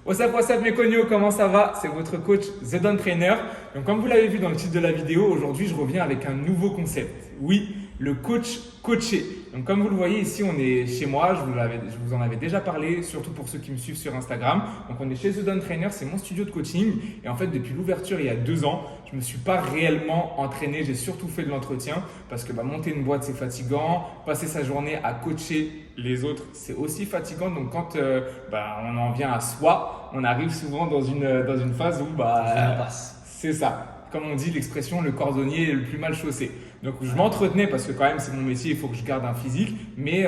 What's up mes cognos, comment ça va? C'est votre coach The Don Trainer. Donc comme vous l'avez vu dans le titre de la vidéo, aujourd'hui je reviens avec un nouveau concept. Oui, le coach coaché. Donc comme vous le voyez ici, on est chez moi, je vous en avais déjà parlé, surtout pour ceux qui me suivent sur Instagram. Donc on est chez The Don Trainer, c'est mon studio de coaching. Et en fait depuis l'ouverture il y a 2 ans, je ne me suis pas réellement entraîné, j'ai surtout fait de l'entretien parce que monter une boîte c'est fatigant, passer sa journée à coacher les autres c'est aussi fatigant. Donc quand on en vient à soi, on arrive souvent dans une phase où c'est ça. Comme on dit l'expression, le cordonnier est le plus mal chaussé. Donc je m'entretenais parce que quand même c'est mon métier, il faut que je garde un physique, mais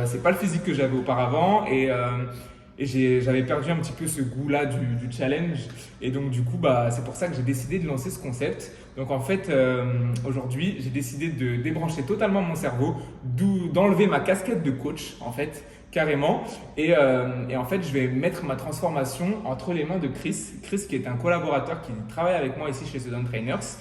c'est pas le physique que j'avais auparavant et j'avais perdu un petit peu ce goût-là du challenge. Et donc du coup, c'est pour ça que j'ai décidé de lancer ce concept. Donc en fait, aujourd'hui, j'ai décidé de débrancher totalement mon cerveau, d'enlever ma casquette de coach en fait, carrément. Et en fait, je vais mettre ma transformation entre les mains de Chris. Chris qui est un collaborateur qui travaille avec moi ici chez The Don Trainers.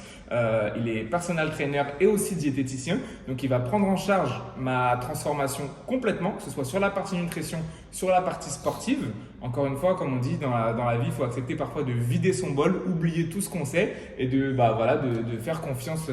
Il est personal trainer et aussi diététicien. Donc, il va prendre en charge ma transformation complètement, que ce soit sur la partie nutrition, sur la partie sportive. Encore une fois, comme on dit dans la vie, il faut accepter parfois de vider son bol, oublier tout ce qu'on sait et de faire confiance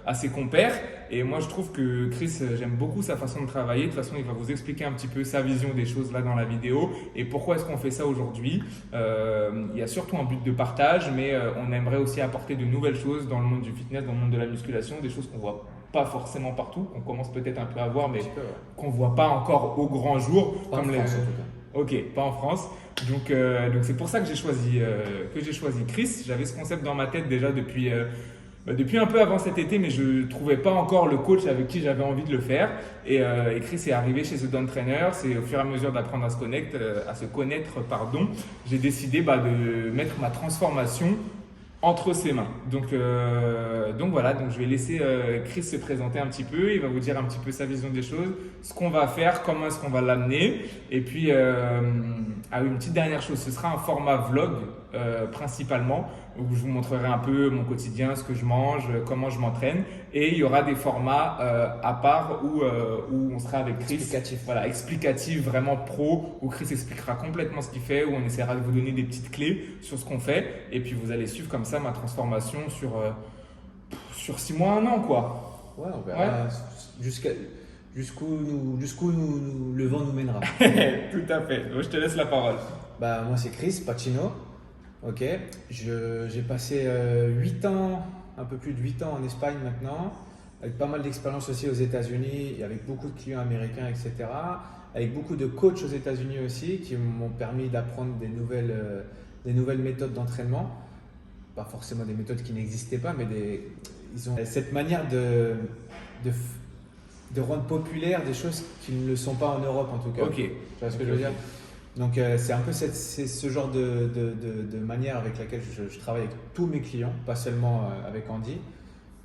à ses compères. Et moi, je trouve que Chris, j'aime beaucoup sa façon de travailler. De toute façon, il va vous expliquer un petit peu sa vision des choses là dans la vidéo et pourquoi est-ce qu'on fait ça aujourd'hui. Il y a surtout un but de partage, mais on aimerait aussi apporter de nouvelles choses dans le monde du fitness, dans le monde de la musculation, des choses qu'on voit pas forcément partout, qu'on commence peut-être un peu à voir, mais qu'on voit pas encore au grand jour. Pas en France, en tout cas. Ok, pas en France. Donc c'est pour ça que j'ai choisi Chris. J'avais ce concept dans ma tête déjà depuis un peu avant cet été, mais je ne trouvais pas encore le coach avec qui j'avais envie de le faire. Et Chris est arrivé chez The Don Trainer. C'est au fur et à mesure d'apprendre à se connaître, j'ai décidé de mettre ma transformation entre ses mains. Donc voilà, donc je vais laisser Chris se présenter un petit peu. Il va vous dire un petit peu sa vision des choses, ce qu'on va faire, comment est-ce qu'on va l'amener. Et puis, une petite dernière chose, ce sera un format vlog principalement, où je vous montrerai un peu mon quotidien, ce que je mange, comment je m'entraîne. Et il y aura des formats à part où on sera avec Chris. Explicatif. Voilà, explicatif, vraiment pro, où Chris expliquera complètement ce qu'il fait, où on essaiera de vous donner des petites clés sur ce qu'on fait. Et puis vous allez suivre comme ça ma transformation sur 6 mois, 1 an, quoi. Ouais, on verra jusqu'où le vent nous mènera. Tout à fait. Je te laisse la parole. Moi, c'est Chris Pacino. Ok. J'ai passé 8 ans, un peu plus de 8 ans en Espagne maintenant, avec pas mal d'expérience aussi aux États-Unis, et avec beaucoup de clients américains, etc. Avec beaucoup de coachs aux États-Unis aussi qui m'ont permis d'apprendre des nouvelles méthodes d'entraînement. Pas forcément des méthodes qui n'existaient pas, mais ils ont cette manière de rendre populaire des choses qui ne le sont pas en Europe en tout cas. Ok. Tu vois ce que je veux dire? Donc c'est un peu c'est ce genre de manière avec laquelle je travaille avec tous mes clients, pas seulement avec Andy,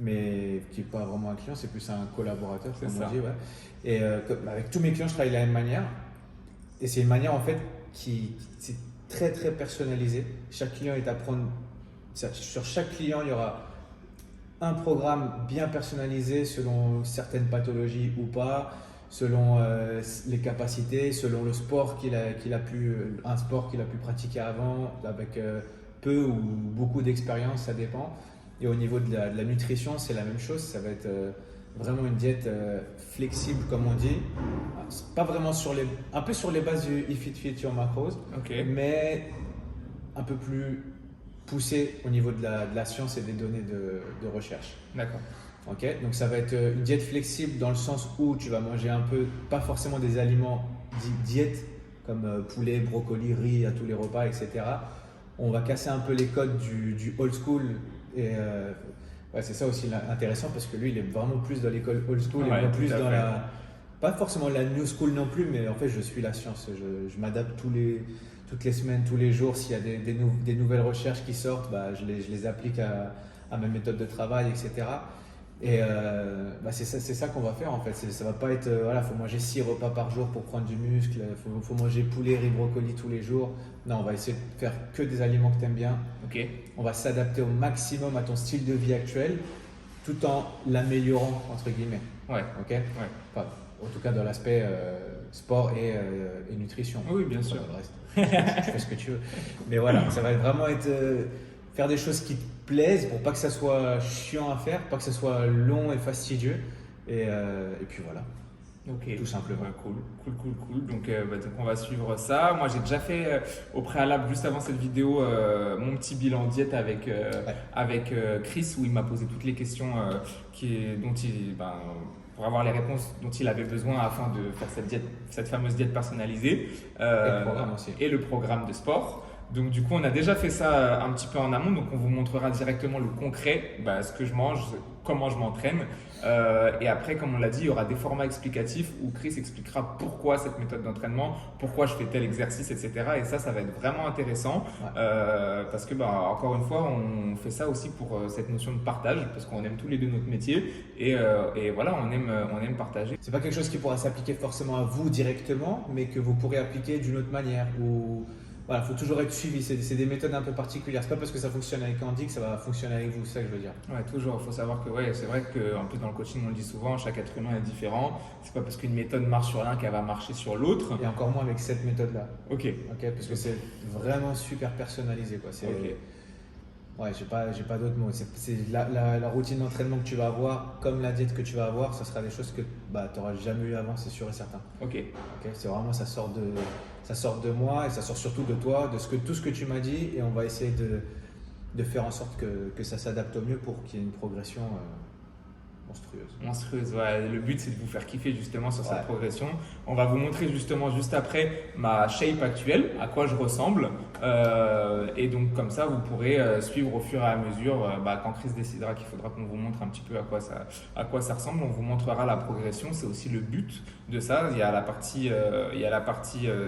mais qui n'est pas vraiment un client, c'est plus un collaborateur, comme on dit. Ouais. Et avec tous mes clients, je travaille de la même manière. Et c'est une manière en fait c'est très très personnalisé. Chaque client est à prendre. Sur chaque client, il y aura un programme bien personnalisé selon certaines pathologies ou pas, selon les capacités, selon le sport un sport qu'il a pu pratiquer avant, avec peu ou beaucoup d'expérience, ça dépend. Et au niveau de la nutrition, c'est la même chose. Ça va être vraiment une diète flexible, comme on dit. Pas vraiment un peu sur les bases du If It Fit Your Macros, mais un peu plus poussé au niveau de la science et des données de recherche. D'accord. Ok, donc ça va être une diète flexible dans le sens où tu vas manger un peu, pas forcément des aliments diète comme poulet, brocoli, riz à tous les repas, etc. On va casser un peu les codes du old school et c'est ça aussi intéressant parce que lui il est vraiment plus dans l'école old school et moi plus dans pas forcément la new school non plus, mais en fait je suis la science, je m'adapte toutes les semaines, tous les jours. S'il y a des nouvelles recherches qui sortent, je les applique à ma méthode de travail, etc. Et c'est ça qu'on va faire en fait. Ça va pas être faut manger 6 repas par jour pour prendre du muscle, faut manger poulet, riz, brocoli tous les jours. Non, on va essayer de faire que des aliments que tu aimes bien. Ok. On va s'adapter au maximum à ton style de vie actuel tout en l'améliorant entre guillemets. Ouais. Ok. Ouais. Enfin, en tout cas dans l'aspect sport et nutrition. Oui, bien sûr. Le reste, tu fais ce que tu veux. Mais voilà, ça va vraiment être faire des choses qui te plaisent pour pas que ça soit chiant à faire, pas que ça soit long et fastidieux. Et puis voilà. Ok, tout simplement. Ouais, cool. Donc on va suivre ça. Moi, j'ai déjà fait au préalable, juste avant cette vidéo, mon petit bilan diète avec Chris, où il m'a posé toutes les questions pour avoir les réponses dont il avait besoin afin de faire cette fameuse diète personnalisée. Et le programme aussi. Et le programme de sport. Donc du coup, on a déjà fait ça un petit peu en amont, donc on vous montrera directement le concret, ce que je mange, comment je m'entraîne. Et après, comme on l'a dit, il y aura des formats explicatifs où Chris expliquera pourquoi cette méthode d'entraînement, pourquoi je fais tel exercice, etc. Et ça va être vraiment intéressant parce que, encore une fois, on fait ça aussi pour cette notion de partage, parce qu'on aime tous les deux notre métier et voilà, on aime partager. C'est pas quelque chose qui pourra s'appliquer forcément à vous directement, mais que vous pourrez appliquer d'une autre manière. Voilà, il faut toujours être suivi. C'est des méthodes un peu particulières. C'est pas parce que ça fonctionne avec Andy que ça va fonctionner avec vous, c'est ça que je veux dire. Ouais, toujours. Il faut savoir que c'est vrai qu'en plus dans le coaching, on le dit souvent, chaque être humain est différent. C'est pas parce qu'une méthode marche sur l'un qu'elle va marcher sur l'autre. Et encore moins avec cette méthode-là. Ok, parce que c'est vraiment super personnalisé, quoi. Ouais, j'ai pas d'autres mots. C'est la routine d'entraînement que tu vas avoir, comme la diète que tu vas avoir, ça sera des choses que tu n'auras jamais eu avant, c'est sûr et certain. Ok. C'est vraiment, ça sort de moi et ça sort surtout de toi, tout ce que tu m'as dit, et on va essayer de faire en sorte que ça s'adapte au mieux pour qu'il y ait une progression monstrueuse. Ouais. Le but, c'est de vous faire kiffer justement sur cette progression. On va vous montrer justement juste après ma shape actuelle, à quoi je ressemble. Et donc comme ça, vous pourrez suivre au fur et à mesure. Quand Chris décidera qu'il faudra qu'on vous montre un petit peu à quoi ça ressemble, on vous montrera la progression. C'est aussi le but de ça. Il y a la partie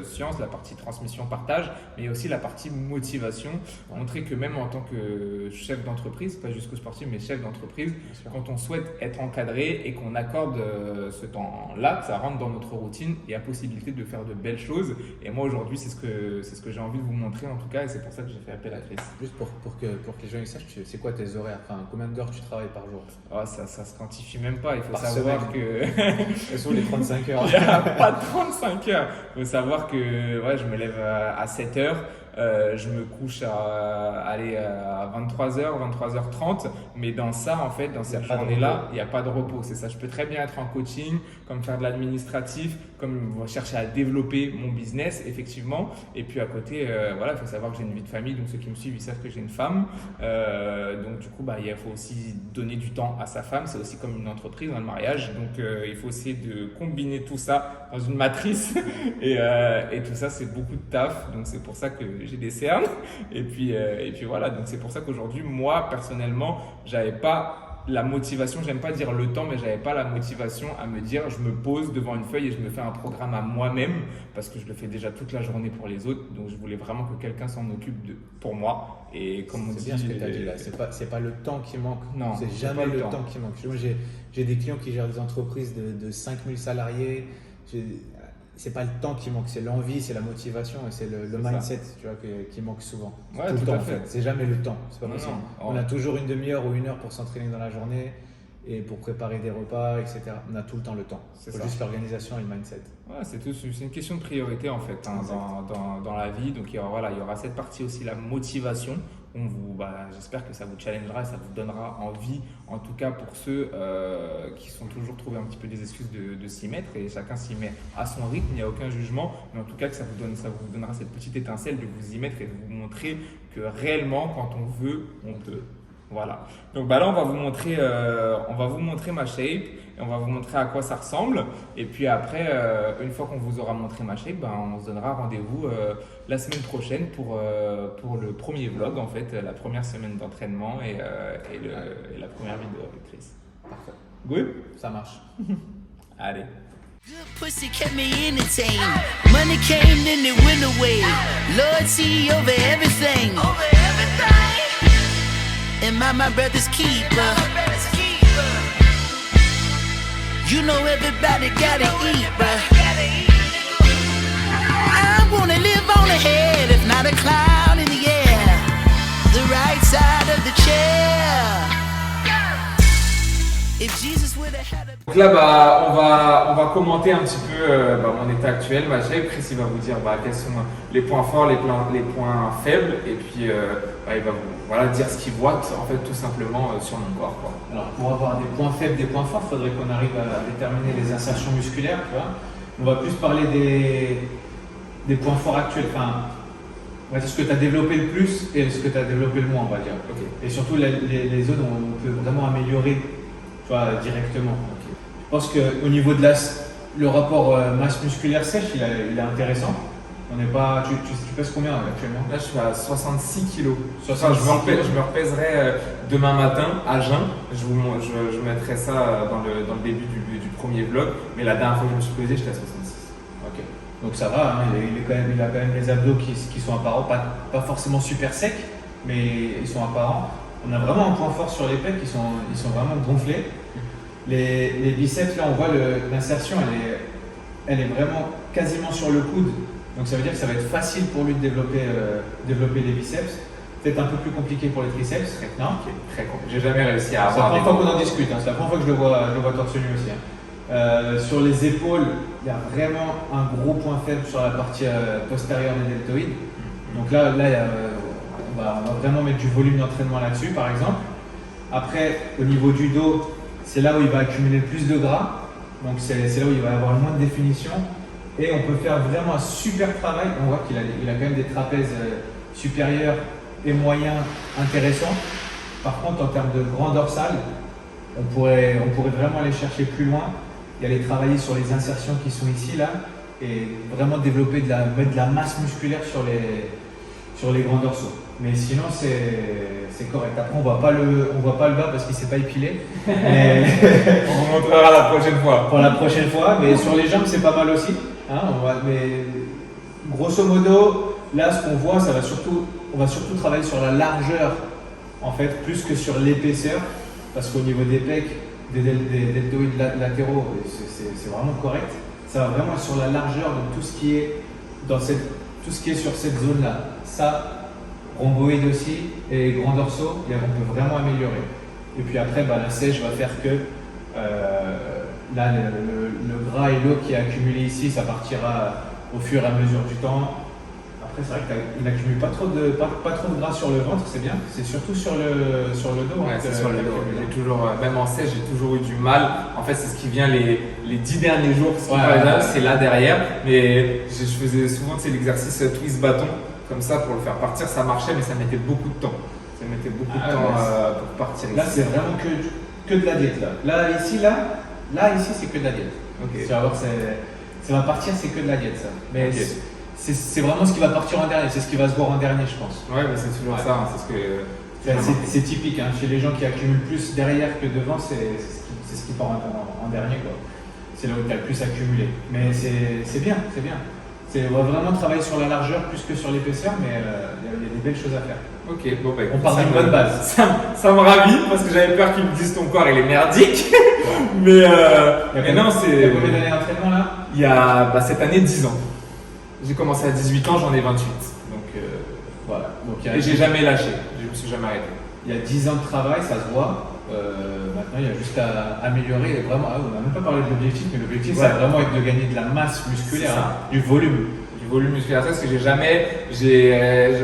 science, la partie transmission, partage, mais il y a aussi la partie motivation. Montrer que même en tant que chef d'entreprise, pas juste sportif, mais chef d'entreprise, quand on souhaite être encadré et qu'on accorde ce temps-là, que ça rentre dans notre routine, il y a possibilité de faire de belles choses. Et moi aujourd'hui, c'est ce que j'ai envie de vous montrer en tout cas, et c'est pour ça que j'ai fait appel à Chris. Juste pour que les gens sachent, c'est quoi tes horaires, combien d'heures tu travailles par jour? Ça se quantifie même pas, il faut savoir que… Quelles sont les 35 heures? Il n'y a pas de 35 heures. Il faut savoir que je me lève à 7 heures. Je me couche à 23h, 23h30, mais dans ça, en fait, dans cette journée-là, il n'y a pas de repos. C'est ça, je peux très bien être en coaching, comme faire de l'administratif, comme chercher à développer mon business, effectivement. Et puis à côté, il faut savoir que j'ai une vie de famille, donc ceux qui me suivent, ils savent que j'ai une femme. Donc du coup, il faut aussi donner du temps à sa femme. C'est aussi comme une entreprise, le mariage. Donc il faut essayer de combiner tout ça dans une matrice. Et tout ça, c'est beaucoup de taf. Donc c'est pour ça que j'ai des cernes. Et puis voilà. Donc c'est pour ça qu'aujourd'hui, moi, personnellement, j'avais pas la motivation, j'aime pas dire le temps, mais j'avais pas la motivation à me dire je me pose devant une feuille et je me fais un programme à moi-même parce que je le fais déjà toute la journée pour les autres. Donc je voulais vraiment que quelqu'un s'en occupe pour moi. Et comme on dit, c'est bien ce que tu as dit là, c'est pas le temps qui manque. Non, c'est jamais le temps qui manque. Moi, j'ai des clients qui gèrent des entreprises de 5000 salariés. C'est pas le temps qui manque, c'est l'envie, c'est la motivation et c'est le mindset, tu vois, qui manque souvent. Ouais, tout le temps en fait. C'est jamais le temps. C'est pas possible. On a toujours une demi-heure ou une heure pour s'entraîner dans la journée et pour préparer des repas, etc. On a tout le temps le temps. C'est juste l'organisation et le mindset. Ouais, c'est une question de priorité en fait dans la vie. Donc il y aura cette partie aussi, la motivation. J'espère que ça vous challengera et ça vous donnera envie, en tout cas pour ceux qui sont toujours trouvés un petit peu des excuses de s'y mettre, et chacun s'y met à son rythme, il n'y a aucun jugement, mais en tout cas que ça vous donnera cette petite étincelle de vous y mettre et de vous montrer que réellement quand on veut, on peut. Voilà. Donc là on va vous montrer ma shape et on va vous montrer à quoi ça ressemble. Et puis après, une fois qu'on vous aura montré ma shape, on se donnera rendez-vous la semaine prochaine pour le premier vlog en fait, la première semaine d'entraînement et la première vidéo avec Chris. Parfait. Good? Ça marche. Allez. Good pussy kept me entertained. Money came, then it went away. Loyalty over everything. And my brother's keeper. You know everybody gotta eat, bruh. I wanna live on ahead, if not a cloud in the air. The right side of the chair. If Jesus would have had a... là, on va commenter un petit peu mon état actuel, ma shape. Chris, il va vous dire quels sont les points forts, les points faibles, et puis il va vous dire ce qu'il voit en fait tout simplement sur mon corps, quoi. Alors pour avoir des points faibles, des points forts, il faudrait qu'on arrive à déterminer les insertions musculaires, tu vois. On va plus parler des points forts actuels, enfin, on va dire ce que tu as développé le plus et ce que tu as développé le moins, on va dire. Okay. Et surtout les zones où on peut vraiment améliorer, tu vois, directement. Okay. Je pense qu'au niveau de le rapport masse musculaire sèche, il est intéressant. On n'est pas. Tu pèses combien actuellement? Là, je suis à 66 kg. Je me repèserai demain matin à jeun. Je mettrai ça dans le début du premier vlog. Mais la dernière fois que je me suis pesé, j'étais à 66. Ok. Donc ça va, hein, il a quand même les abdos qui sont apparents, pas forcément super secs, mais ils sont apparents. On a vraiment un point fort sur les pecs, ils sont vraiment gonflés. Les biceps, là, on voit l'insertion, elle est vraiment quasiment sur le coude. Donc ça veut dire que ça va être facile pour lui de développer les biceps. Peut-être un peu plus compliqué pour les triceps. Non, okay. Très compliqué. J'ai jamais réussi à avoir. C'est la première fois qu'on en discute. Hein. C'est la première fois que je le vois torse nu aussi. Hein. Sur les épaules, il y a vraiment un gros point faible sur la partie postérieure des deltoïdes. Donc là on va vraiment mettre du volume d'entraînement là-dessus, par exemple. Après, au niveau du dos, c'est là où il va accumuler le plus de gras. Donc c'est là où il va avoir le moins de définition. Et on peut faire vraiment un super travail. On voit qu'il a quand même des trapèzes supérieurs et moyens intéressants. Par contre, en termes de grand dorsal, on pourrait vraiment aller chercher plus loin et aller travailler sur les insertions qui sont ici, là, et vraiment développer mettre de la masse musculaire sur les grands dorsaux. Mais sinon, c'est correct. Après, on voit pas le bas parce qu'il ne s'est pas épilé. Mais on vous montrera la prochaine fois. Pour la prochaine fois. Mais sur les jambes, c'est pas mal aussi. Hein, mais grosso modo, là, ce qu'on voit, on va surtout travailler sur la largeur, en fait, plus que sur l'épaisseur, parce qu'au niveau des pecs, des deltoïdes latéraux, c'est vraiment correct. Ça va vraiment sur la largeur de tout ce qui est sur cette zone-là. Ça, rhomboïde aussi et grands dorsaux, on peut vraiment améliorer. Et puis après, la sèche va faire que là, le gras et l'eau qui est accumulé ici, ça partira au fur et à mesure du temps. Après, c'est vrai qu'il n'accumule pas trop de gras sur le ventre, c'est bien. C'est surtout sur le dos. Ouais, c'est sur le dos. J'ai toujours, même en sèche, j'ai toujours eu du mal. En fait, c'est ce qui vient les 10 derniers jours. C'est là derrière. Mais je faisais souvent l'exercice twist bâton. Comme ça, pour le faire partir, ça marchait, mais ça mettait beaucoup de temps. Ça mettait beaucoup de temps pour partir. Là, c'est vraiment que de la diète. Là, ici, c'est que de la diète. Okay. Tu vas voir, ça va partir, c'est que de la diète, ça. Mais okay. C'est vraiment ce qui va partir en dernier, c'est ce qui va se voir en dernier, je pense. Ouais, mais c'est toujours ça. Hein, c'est typique. Hein. Chez les gens qui accumulent plus derrière que devant, c'est ce qui part en dernier, quoi. C'est là où tu as le plus accumulé. Mais c'est bien, c'est bien. On va vraiment travailler sur la largeur plus que sur l'épaisseur, mais il y a des belles choses à faire. Ok, bon on part d'une bonne base. Ça me ravit parce que j'avais peur qu'ils me disent ton corps il est merdique. mais non, c'est. Il y a combien d'années d'entraînement là? Il y a cette année 10 ans. J'ai commencé à 18 ans, j'en ai 28. Donc voilà. Et j'ai jamais lâché, je me suis jamais arrêté. Il y a 10 ans de travail, ça se voit. Maintenant, il y a juste à améliorer. Vraiment, on n'a même pas parlé de l'objectif, mais l'objectif, ça va vraiment être de gagner de la masse musculaire, du volume. Du volume musculaire, ça, parce que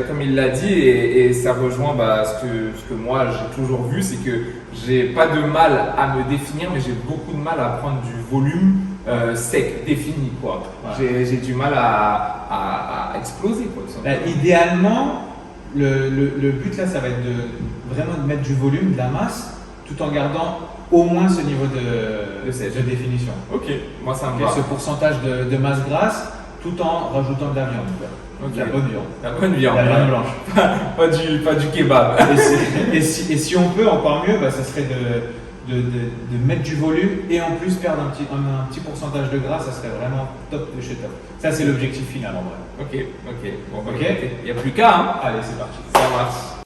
comme il l'a dit, et ça rejoint ce que moi j'ai toujours vu, c'est que j'ai pas de mal à me définir, mais j'ai beaucoup de mal à prendre du volume sec, défini, quoi. Ouais. J'ai du mal à exploser, quoi. Idéalement, le but là, ça va être vraiment de mettre du volume, de la masse, tout en gardant au moins ce niveau de définition. Ok, moi ça me va. Ce pourcentage de masse grasse, tout en rajoutant de la viande. Okay. La bonne viande. La bonne viande. La viande blanche. pas du kebab. et si on peut, encore mieux, ça serait de mettre du volume et en plus perdre un petit pourcentage de gras, ça serait vraiment top de chez top. Ça, c'est l'objectif final en vrai. Ok. Bon, ok. Il n'y a plus qu'à. Hein. Allez, c'est parti. Ça marche.